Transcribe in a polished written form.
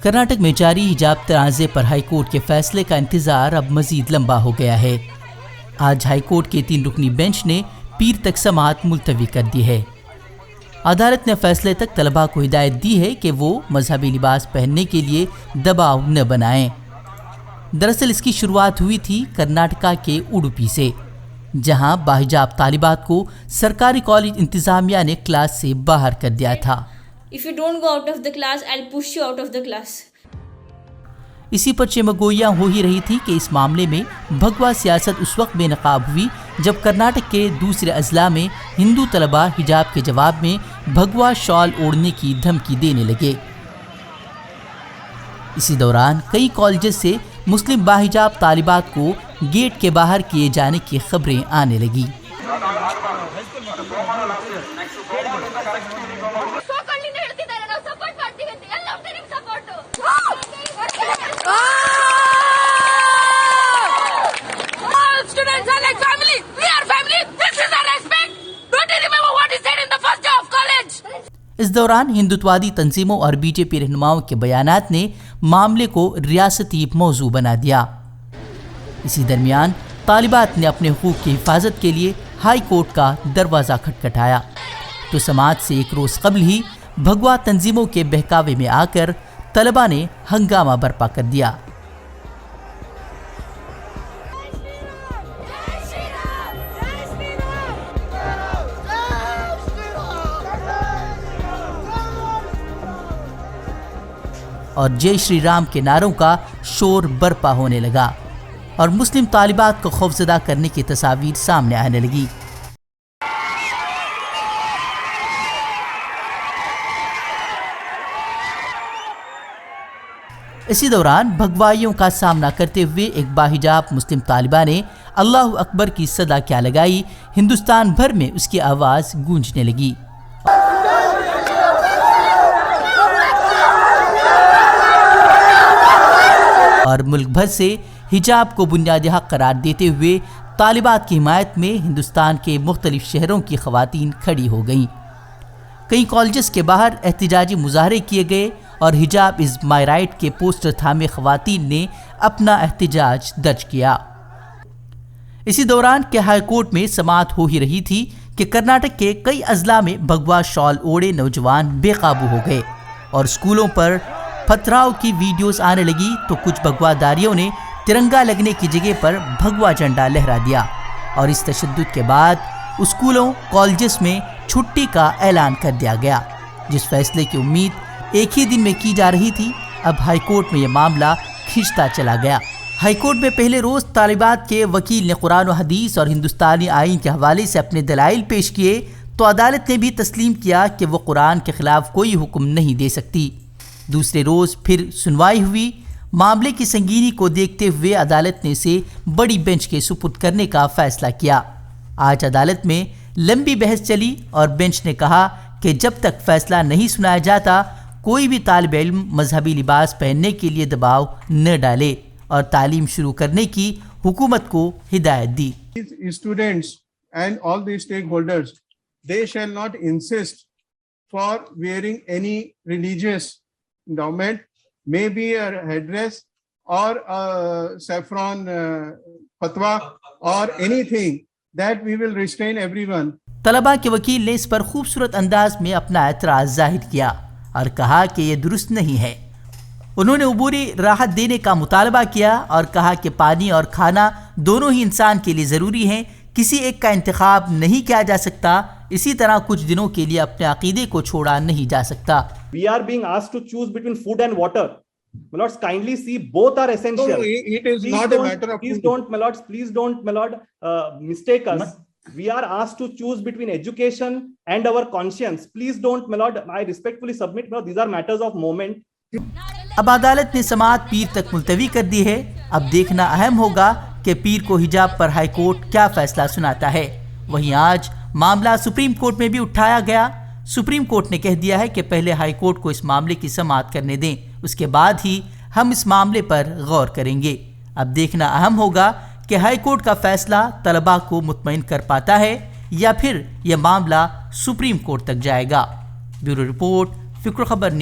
کرناٹک میں جاری حجاب تنازع پر ہائی کورٹ کے فیصلے کا انتظار اب مزید لمبا ہو گیا ہے۔ آج ہائی کورٹ کے 3 رکنی بینچ نے پیر تک سماعت ملتوی کر دی ہے۔ عدالت نے فیصلے تک طلباء کو ہدایت دی ہے کہ وہ مذہبی لباس پہننے کے لیے دباؤ نہ بنائیں۔ دراصل اس کی شروعات ہوئی تھی کرناٹکا کے اڈوپی سے، جہاں باحجاب طالبات کو سرکاری کالج انتظامیہ نے کلاس سے باہر کر دیا تھا۔ If you don't go out of the class, I'll push you out of the class. اسی پر چمگوئیاں ہو ہی رہی تھی کہ اس معاملے میں بھگوا سیاست اس وقت بے نقاب ہوئی جب کرناٹک کے دوسرے اضلاع میں ہندو طلباء حجاب کے جواب میں بھگوا شال اوڑھنے کی دھمکی دینے لگے۔ اسی دوران کئی کالجز سے مسلم باحجاب طالبات کو گیٹ کے باہر کیے جانے کی خبریں آنے لگیں۔ اس دوران ہندوتوادی تنظیموں اور بی جے پی رہنماؤں کے بیانات نے معاملے کو ریاستی موضوع بنا دیا۔ اسی درمیان طالبات نے اپنے حقوق کی حفاظت کے لیے ہائی کورٹ کا دروازہ کھٹکھٹایا تو سماعت سے 1 روز قبل ہی بھگوا تنظیموں کے بہکاوے میں آ کر طلباء نے ہنگامہ برپا کر دیا۔ اور جے شری رام کے نعروں کا شور برپا ہونے لگا اور مسلم طالبات کو خوفزدہ کرنے کی تصاویر سامنے آنے لگی۔ اسی دوران بھگوائیوں کا سامنا کرتے ہوئے ایک باحجاب مسلم طالبہ نے اللہ اکبر کی صدا کیا لگائی، ہندوستان بھر میں اس کی آواز گونجنے لگی۔ اور ملک بھر سے حجاب کو بنیادی حق قرار دیتے ہوئے طالبات کی حمایت میں ہندوستان کے مختلف شہروں کی خواتین کھڑی ہو گئیں۔ کئی کالجز کے باہر احتجاجی مظاہرے کیے گئے اور حجاب از مائی رائٹ کے پوسٹر تھامے خواتین نے اپنا احتجاج درج کیا۔ اسی دوران کہ ہائی کورٹ میں سماعت ہو ہی رہی تھی کہ کرناٹک کے کئی اضلاع میں بھگوا شال اوڑھے نوجوان بے قابو ہو گئے اور اسکولوں پر پتھراؤ کی ویڈیوز آنے لگی تو کچھ بھگوا داریوں نے ترنگا لگنے کی جگہ پر بھگوا جھنڈا لہرا دیا اور اس تشدد کے بعد اسکولوں کالجز میں چھٹی کا اعلان کر دیا گیا۔ جس فیصلے کی امید ایک ہی دن میں کی جا رہی تھی، اب ہائی کورٹ میں یہ معاملہ کھنچتا چلا گیا۔ ہائی کورٹ میں پہلے روز طالبات کے وکیل نے قرآن و حدیث اور ہندوستانی آئین کے حوالے سے اپنے دلائل پیش کیے تو عدالت نے بھی تسلیم کیا کہ وہ قرآن کے خلاف کوئی حکم نہیں دے سکتی۔ دوسرے روز پھر سنوائی ہوئی۔ معاملے کی سنگینی کو دیکھتے ہوئے عدالت نے اسے بڑی بینچ کے سپرد کرنے کا فیصلہ کیا۔ آج عدالت میں لمبی بحث چلی اور بینچ نے کہا کہ جب تک فیصلہ نہیں سنایا جاتا کوئی بھی طالب علم مذہبی لباس پہننے کے لیے دباؤ نہ ڈالے اور تعلیم شروع کرنے کی حکومت کو ہدایت دی۔ Students and all the stakeholders, they shall not insist for wearing any religious endowment, maybe a headdress or a saffron fatwa or anything that we will restrain everyone. طلباء کے وکیل نے اس پر خوبصورت انداز میں اپنا اعتراض ظاہر کیا اور کہا کہ یہ درست نہیں ہے۔ انہوں نے عبوری راحت دینے کا مطالبہ کیا اور کہا کہ پانی اور کھانا دونوں ہی انسان کے لیے ضروری ہیں، کسی ایک کا انتخاب نہیں کیا جا سکتا، اسی طرح کچھ دنوں کے لیے اپنے عقیدے کو چھوڑا نہیں جا سکتا۔ We are being asked to choose between food and water. My lords, kindly see both are essential. No, it is please not a matter of please don't, my lords, please don't, my lord, mistake us. We are asked to choose between education and our conscience. Please don't, my lord, I respectfully submit, my lord, these are matters of moment. اب عدالت نے سماعت پیر تک ملتوی کر دی ہے۔ اب دیکھنا اہم ہوگا کہ پیر کو حجاب پر ہائی کورٹ کیا فیصلہ سناتا ہے۔ وہیں آج معاملہ سپریم کورٹ میں بھی اٹھایا گیا۔ سپریم کورٹ نے کہہ دیا ہے کہ پہلے ہائی کورٹ کو اس معاملے کی سماعت کرنے دیں، اس کے بعد ہی ہم اس معاملے پر غور کریں گے۔ اب دیکھنا اہم ہوگا کہ ہائی کورٹ کا فیصلہ طلباء کو مطمئن کر پاتا ہے یا پھر یہ معاملہ سپریم کورٹ تک جائے گا؟ بیورو رپورٹ، فکر خبر۔